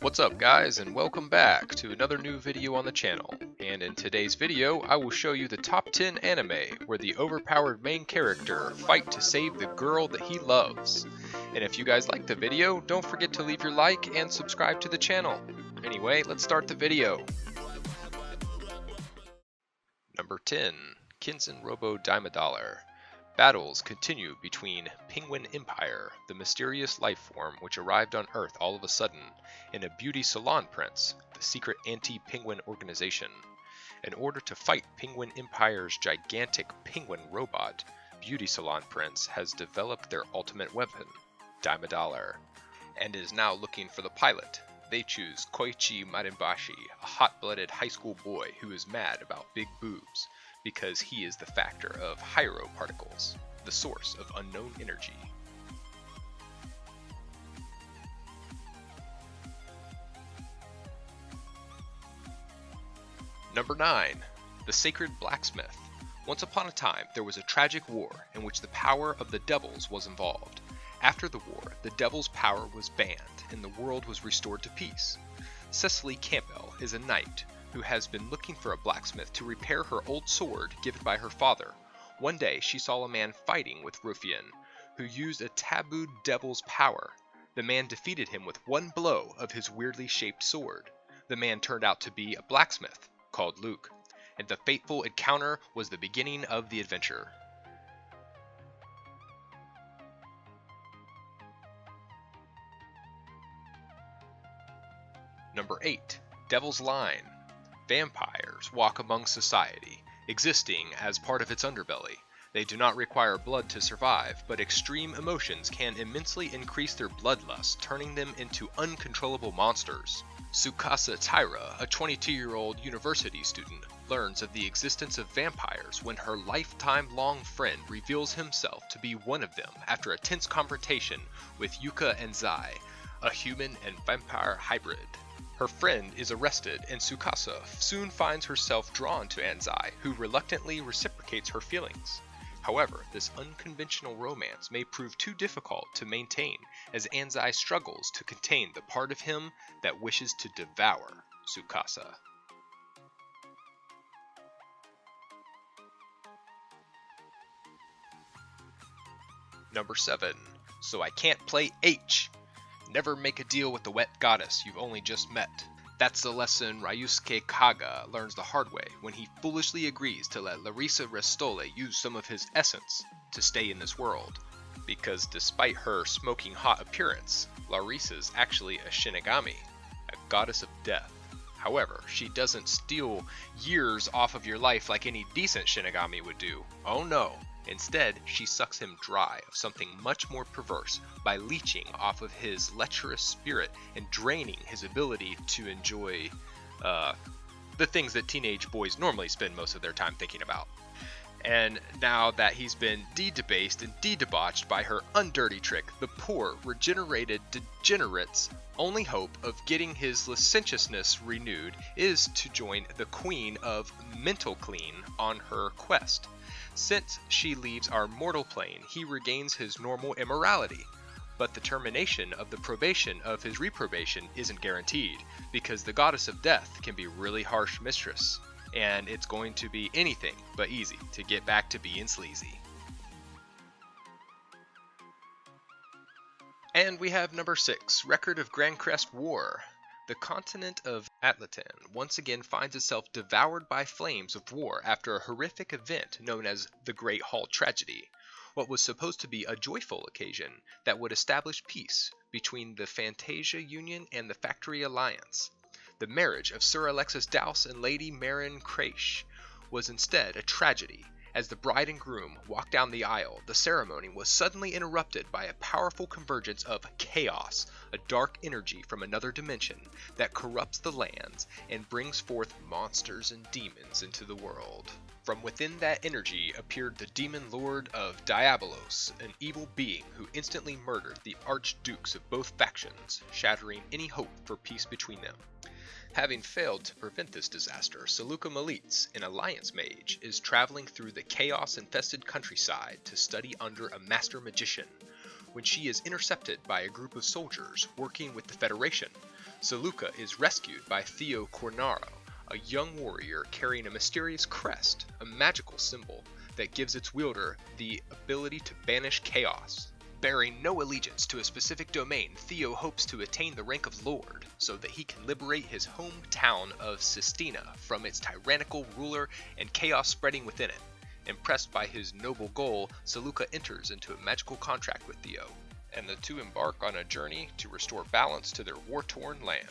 What's up guys, and welcome back to another new video on the channel. And in today's video I will show you the top 10 anime where the overpowered main character fight to save the girl that he loves. And if you guys like the video, don't forget to leave your like and subscribe to the channel. Anyway, let's start the video. Number 10. Kinsen Robo Daimadaller. Battles continue between Penguin Empire, the mysterious life form which arrived on Earth all of a sudden, and a beauty salon prince, the secret anti-penguin organization. In order to fight Penguin Empire's gigantic penguin robot, Beauty Salon Prince has developed their ultimate weapon, Daimadaller, and is now looking for the pilot. They choose Koichi Marinbashi, a hot-blooded high school boy who is mad about big boobs, because he is the factor of Hyro particles, the source of unknown energy. Number 9. The Sacred Blacksmith. Once upon a time, there was a tragic war in which the power of the devils was involved. After the war, the devil's power was banned, and the world was restored to peace. Cecily Campbell is a knight who has been looking for a blacksmith to repair her old sword given by her father. One day, she saw a man fighting with Ruffian, who used a tabooed devil's power. The man defeated him with one blow of his weirdly shaped sword. The man turned out to be a blacksmith called Luke, and the fateful encounter was the beginning of the adventure. Number 8. Devil's Line. Vampires walk among society, existing as part of its underbelly. They do not require blood to survive, but extreme emotions can immensely increase their bloodlust, turning them into uncontrollable monsters. Tsukasa Taira, a 22-year-old university student, learns of the existence of vampires when her lifetime-long friend reveals himself to be one of them after a tense confrontation with Yuka Enzai, a human and vampire hybrid. Her friend is arrested, and Tsukasa soon finds herself drawn to Anzai, who reluctantly reciprocates her feelings. However, this unconventional romance may prove too difficult to maintain, as Anzai struggles to contain the part of him that wishes to devour Tsukasa. Number 7. So I can't play H. Never make a deal with the wet goddess you've only just met. That's the lesson Ryusuke Kaga learns the hard way when he foolishly agrees to let Larissa Restole use some of his essence to stay in this world. Because despite her smoking hot appearance, Larissa's actually a Shinigami, a goddess of death. However, she doesn't steal years off of your life like any decent Shinigami would do. Oh no. Instead, she sucks him dry of something much more perverse by leeching off of his lecherous spirit and draining his ability to enjoy the things that teenage boys normally spend most of their time thinking about. And now that he's been de-debased and de-debauched by her undirty trick, the poor, regenerated degenerate's only hope of getting his licentiousness renewed is to join the Queen of Mental Clean on her quest. Since she leaves our mortal plane, he regains his normal immorality. But the termination of the probation of his reprobation isn't guaranteed, because the goddess of death can be a really harsh mistress, and it's going to be anything but easy to get back to being sleazy. And we have number 6, Record of Grand Crest War. The continent of Atlantan once again finds itself devoured by flames of war after a horrific event known as the Great Hall Tragedy, what was supposed to be a joyful occasion that would establish peace between the Fantasia Union and the Factory Alliance. The marriage of Sir Alexis Douse and Lady Marin Crache was instead a tragedy. As the bride and groom walked down the aisle, the ceremony was suddenly interrupted by a powerful convergence of chaos, a dark energy from another dimension that corrupts the lands and brings forth monsters and demons into the world. From within that energy appeared the demon lord of Diabolos, an evil being who instantly murdered the archdukes of both factions, shattering any hope for peace between them. Having failed to prevent this disaster, Saluka Malitz, an alliance mage, is traveling through the chaos-infested countryside to study under a master magician, when she is intercepted by a group of soldiers working with the Federation. Saluka is rescued by Theo Cornaro, a young warrior carrying a mysterious crest, a magical symbol that gives its wielder the ability to banish chaos. Bearing no allegiance to a specific domain, Theo hopes to attain the rank of Lord so that he can liberate his hometown of Sistina from its tyrannical ruler and chaos spreading within it. Impressed by his noble goal, Saluka enters into a magical contract with Theo, and the two embark on a journey to restore balance to their war-torn land.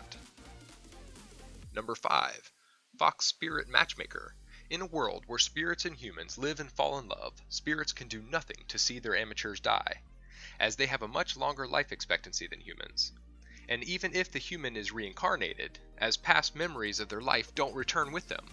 Number 5. Fox Spirit Matchmaker. In a world where spirits and humans live and fall in love, spirits can do nothing to see their amateurs die, as they have a much longer life expectancy than humans. And even if the human is reincarnated, as past memories of their life don't return with them.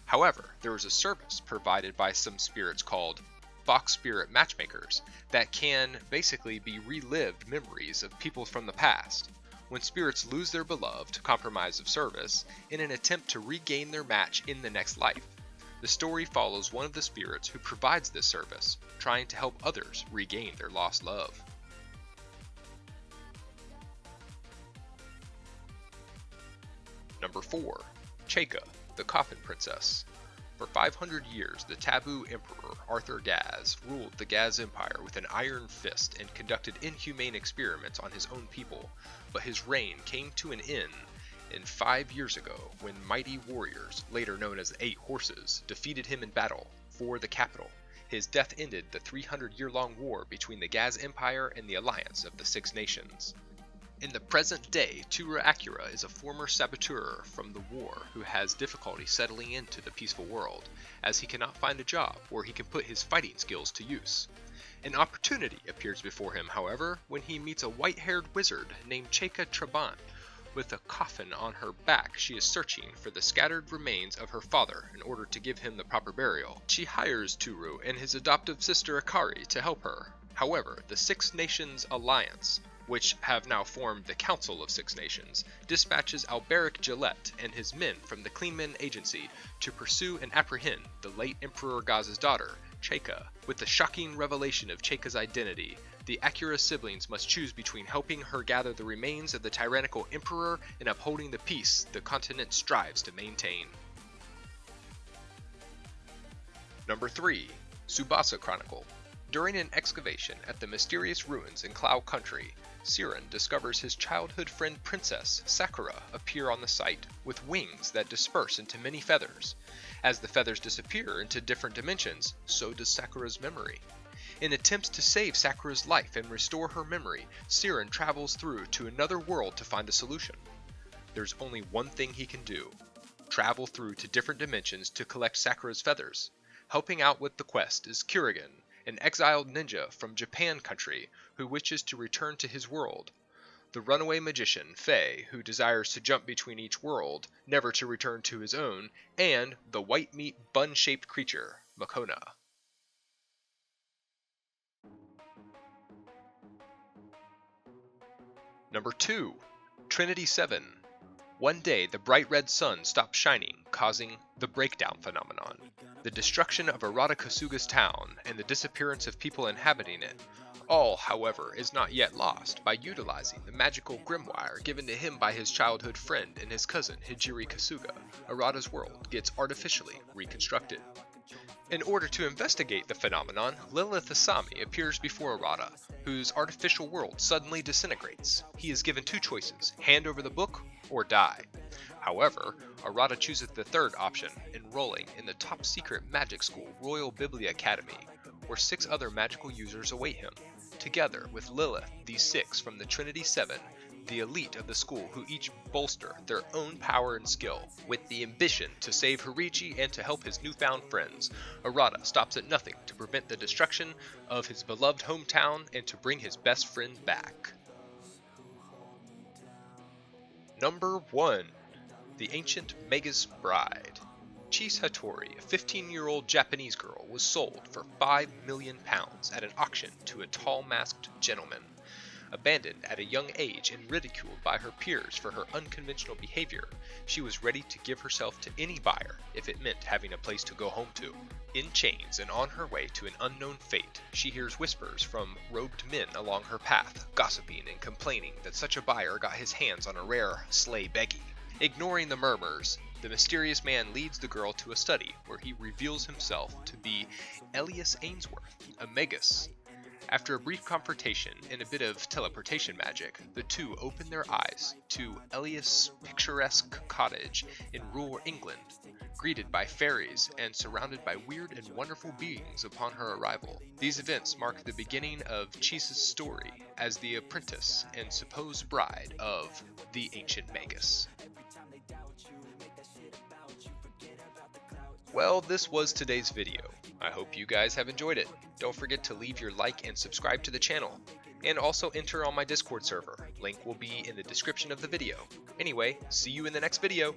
However, there is a service provided by some spirits called Fox Spirit Matchmakers that can basically be relived memories of people from the past. When spirits lose their beloved, compromise of service, in an attempt to regain their match in the next life. The story follows one of the spirits who provides this service, trying to help others regain their lost love. Number 4. Cheka, the Coffin Princess. For 500 years, the taboo emperor Arthur Gaz ruled the Gaz Empire with an iron fist and conducted inhumane experiments on his own people, but his reign came to an end 5 years ago when mighty warriors, later known as the 8 Horses, defeated him in battle for the capital. His death ended the 300-year-long war between the Gaz Empire and the alliance of the 6 nations. In the present day, Tura Acura is a former saboteur from the war who has difficulty settling into the peaceful world, as he cannot find a job where he can put his fighting skills to use. An opportunity appears before him, however, when he meets a white-haired wizard named Cheka Trabant. With a coffin on her back, she is searching for the scattered remains of her father in order to give him the proper burial. She hires Turu and his adoptive sister Akari to help her. However, the 6 Nations Alliance, which have now formed the Council of 6 Nations, dispatches Alberic Gillette and his men from the Cleanman Agency to pursue and apprehend the late Emperor Gaz's daughter, Cheka. With the shocking revelation of Cheka's identity, the Acura siblings must choose between helping her gather the remains of the tyrannical emperor and upholding the peace the continent strives to maintain. Number 3. Tsubasa Chronicle. During an excavation at the mysterious ruins in Cloud Country, Siren discovers his childhood friend Princess Sakura appear on the site with wings that disperse into many feathers. As the feathers disappear into different dimensions, so does Sakura's memory. In attempts to save Sakura's life and restore her memory, Siren travels through to another world to find a solution. There's only one thing he can do: travel through to different dimensions to collect Sakura's feathers. Helping out with the quest is Kurigan, an exiled ninja from Japan country who wishes to return to his world. The runaway magician, Faye, who desires to jump between each world, never to return to his own, and the white meat bun-shaped creature, Makona. Number 2. Trinity 7. One day, the bright red sun stops shining, causing the breakdown phenomenon, the destruction of Arata Kasuga's town, and the disappearance of people inhabiting it. All, however, is not yet lost. By utilizing the magical grimoire given to him by his childhood friend and his cousin Hijiri Kasuga, Arata's world gets artificially reconstructed. In order to investigate the phenomenon, Lilith Asami appears before Arata, whose artificial world suddenly disintegrates. He is given 2 choices: hand over the book or die. However, Arata chooses the third option, enrolling in the top-secret magic school Royal Biblia Academy, where 6 other magical users await him. Together with Lilith, these 6 from the Trinity 7, the elite of the school who each bolster their own power and skill, with the ambition to save Horichi and to help his newfound friends. Arata stops at nothing to prevent the destruction of his beloved hometown and to bring his best friend back. Number 1. The Ancient Magus Bride. Chise Hattori, a 15-year-old Japanese girl, was sold for £5 million at an auction to a tall-masked gentleman. Abandoned at a young age and ridiculed by her peers for her unconventional behavior, she was ready to give herself to any buyer if it meant having a place to go home to. In chains and on her way to an unknown fate, she hears whispers from robed men along her path, gossiping and complaining that such a buyer got his hands on a rare sleigh beggy. Ignoring the murmurs, the mysterious man leads the girl to a study where he reveals himself to be Elias Ainsworth, a magus. After a brief confrontation and a bit of teleportation magic, the two open their eyes to Elias' picturesque cottage in rural England, greeted by fairies and surrounded by weird and wonderful beings upon her arrival. These events mark the beginning of Cheese's story as the apprentice and supposed bride of the ancient magus. Well, this was today's video. I hope you guys have enjoyed it. Don't forget to leave your like and subscribe to the channel. And also enter on my Discord server. Link will be in the description of the video. Anyway, see you in the next video.